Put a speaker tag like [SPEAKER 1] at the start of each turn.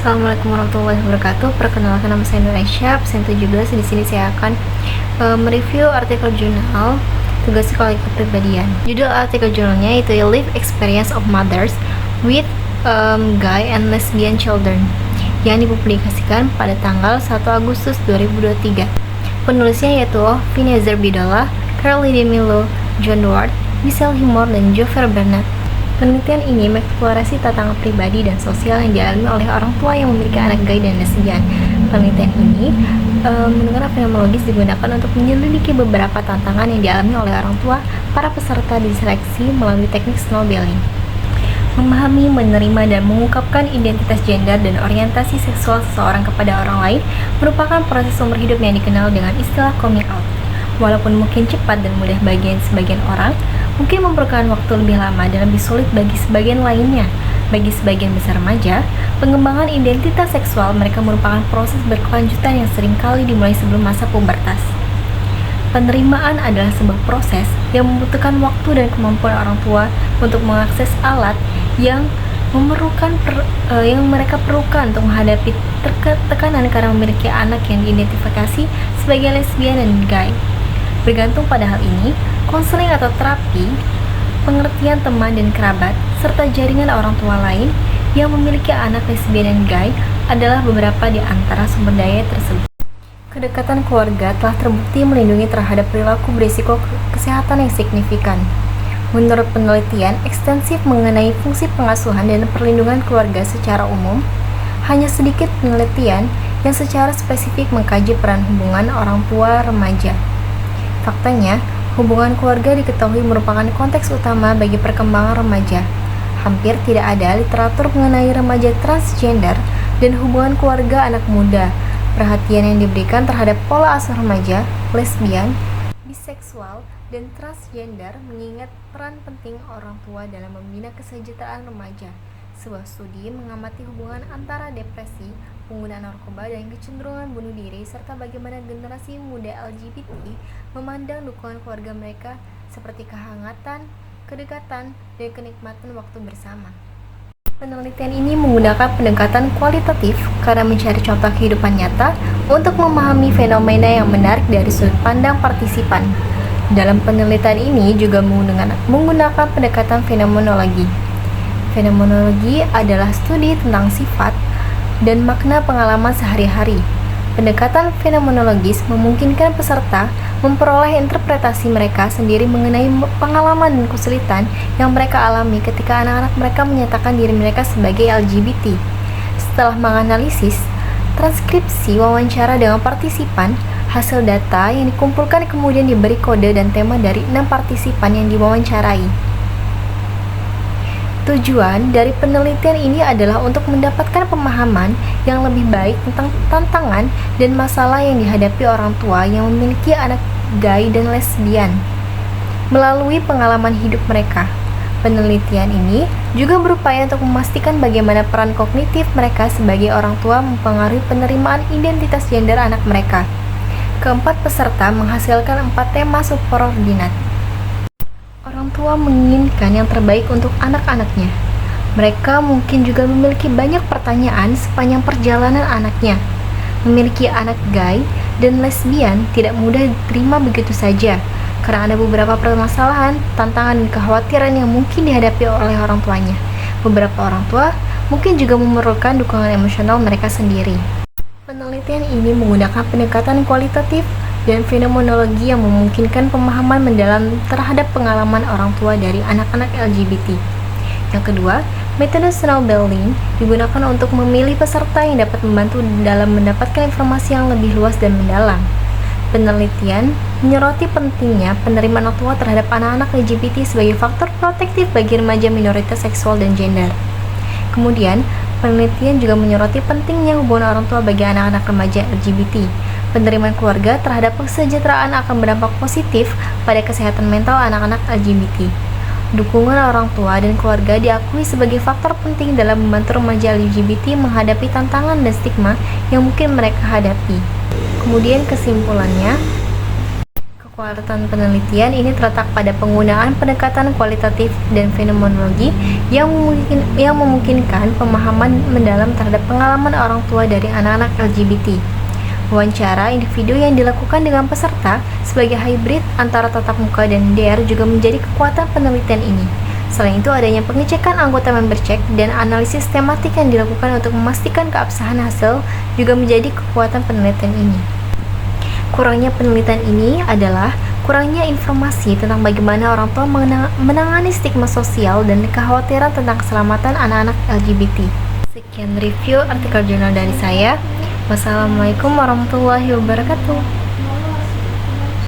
[SPEAKER 1] Assalamualaikum warahmatullahi wabarakatuh. Perkenalkan, nama saya Nuresya, absen 17. Di sini saya akan mereview artikel jurnal Tugas Sekolah Kepribadian. Judul artikel jurnalnya itu Life Experience of Mothers with Gay and Lesbian Children, yang dipublikasikan pada tanggal 1 Agustus 2023. Penulisnya yaitu Vinezer Bidola, Caroline Milo, John Ward, Michelle Himor, dan Jover Bernard. Penelitian ini mengeksplorasi tantangan pribadi dan sosial yang dialami oleh orang tua yang memiliki anak gay dan lesbian. Penelitian ini menggunakan fenomenologis digunakan untuk menyelidiki beberapa tantangan yang dialami oleh orang tua para peserta diseleksi melalui teknik snowballing. Memahami, menerima, dan mengungkapkan identitas gender dan orientasi seksual seseorang kepada orang lain merupakan proses umur hidup yang dikenal dengan istilah coming out. Walaupun mungkin cepat dan mudah bagi sebagian orang, mungkin memerlukan waktu lebih lama dan lebih sulit bagi sebagian lainnya. Bagi sebagian besar remaja, pengembangan identitas seksual mereka merupakan proses berkelanjutan yang seringkali dimulai sebelum masa pubertas. Penerimaan adalah sebuah proses yang membutuhkan waktu dan kemampuan orang tua untuk mengakses alat yang mereka perlukan untuk menghadapi tekanan karena memiliki anak yang diidentifikasi sebagai lesbian dan gay. Bergantung pada hal ini, konseling atau terapi, pengertian teman dan kerabat, serta jaringan orang tua lain yang memiliki anak lesbian dan gay adalah beberapa di antara sumber daya tersebut. Kedekatan keluarga telah terbukti melindungi terhadap perilaku berisiko kesehatan yang signifikan. Menurut penelitian ekstensif mengenai fungsi pengasuhan dan perlindungan keluarga secara umum, hanya sedikit penelitian yang secara spesifik mengkaji peran hubungan orang tua remaja. Faktanya, hubungan keluarga diketahui merupakan konteks utama bagi perkembangan remaja. Hampir tidak ada literatur mengenai remaja transgender dan hubungan keluarga anak muda. Perhatian yang diberikan terhadap pola asuh remaja, lesbian, biseksual, dan transgender mengingat peran penting orang tua dalam membina kesejahteraan remaja. Sebuah studi mengamati hubungan antara depresi, penggunaan narkoba, dan kecenderungan bunuh diri, serta bagaimana generasi muda LGBT memandang dukungan keluarga mereka seperti kehangatan, kedekatan, dan kenikmatan waktu bersama. Penelitian ini menggunakan pendekatan kualitatif karena mencari contoh kehidupan nyata untuk memahami fenomena yang menarik dari sudut pandang partisipan. Dalam penelitian ini juga menggunakan pendekatan fenomenologi. Fenomenologi adalah studi tentang sifat dan makna pengalaman sehari-hari. Pendekatan fenomenologis memungkinkan peserta memperoleh interpretasi mereka sendiri mengenai pengalaman dan kesulitan yang mereka alami ketika anak-anak mereka menyatakan diri mereka sebagai LGBT. Setelah menganalisis transkripsi wawancara dengan partisipan, hasil data yang dikumpulkan kemudian diberi kode dan tema dari 6 partisipan yang diwawancarai. Tujuan dari penelitian ini adalah untuk mendapatkan pemahaman yang lebih baik tentang tantangan dan masalah yang dihadapi orang tua yang memiliki anak gay dan lesbian melalui pengalaman hidup mereka. Penelitian ini juga berupaya untuk memastikan bagaimana peran kognitif mereka sebagai orang tua mempengaruhi penerimaan identitas gender anak mereka. Keempat peserta menghasilkan 4 tema subordinat. Orang tua menginginkan yang terbaik untuk anak-anaknya. Mereka mungkin juga memiliki banyak pertanyaan sepanjang perjalanan anaknya. Memiliki anak gay dan lesbian tidak mudah diterima begitu saja, karena ada beberapa permasalahan, tantangan, dan kekhawatiran yang mungkin dihadapi oleh orang tuanya. Beberapa orang tua mungkin juga memerlukan dukungan emosional mereka sendiri. Penelitian ini menggunakan pendekatan kualitatif dan fenomenologi yang memungkinkan pemahaman mendalam terhadap pengalaman orang tua dari anak-anak LGBT. Yang kedua, metode snowballing digunakan untuk memilih peserta yang dapat membantu dalam mendapatkan informasi yang lebih luas dan mendalam. Penelitian menyoroti pentingnya penerimaan orang tua terhadap anak-anak LGBT sebagai faktor protektif bagi remaja minoritas seksual dan gender. Kemudian, penelitian juga menyoroti pentingnya hubungan orang tua bagi anak-anak remaja LGBT. Penerimaan keluarga terhadap kesejahteraan akan berdampak positif pada kesehatan mental anak-anak LGBT. Dukungan orang tua dan keluarga diakui sebagai faktor penting dalam membantu remaja LGBT menghadapi tantangan dan stigma yang mungkin mereka hadapi. Kemudian kesimpulannya, Kekuatan penelitian ini terletak pada penggunaan pendekatan kualitatif dan fenomenologi yang memungkinkan pemahaman mendalam terhadap pengalaman orang tua dari anak-anak LGBT. Wawancara individu yang dilakukan dengan peserta sebagai hybrid antara tatap muka dan DARE juga menjadi kekuatan penelitian ini. Selain itu, adanya pengecekan anggota member check dan analisis tematik yang dilakukan untuk memastikan keabsahan hasil juga menjadi kekuatan penelitian ini. Kurangnya penelitian ini adalah kurangnya informasi tentang bagaimana orang tua menangani stigma sosial dan kekhawatiran tentang keselamatan anak-anak LGBT. Sekian review artikel jurnal dari saya. Wassalamualaikum warahmatullahi wabarakatuh.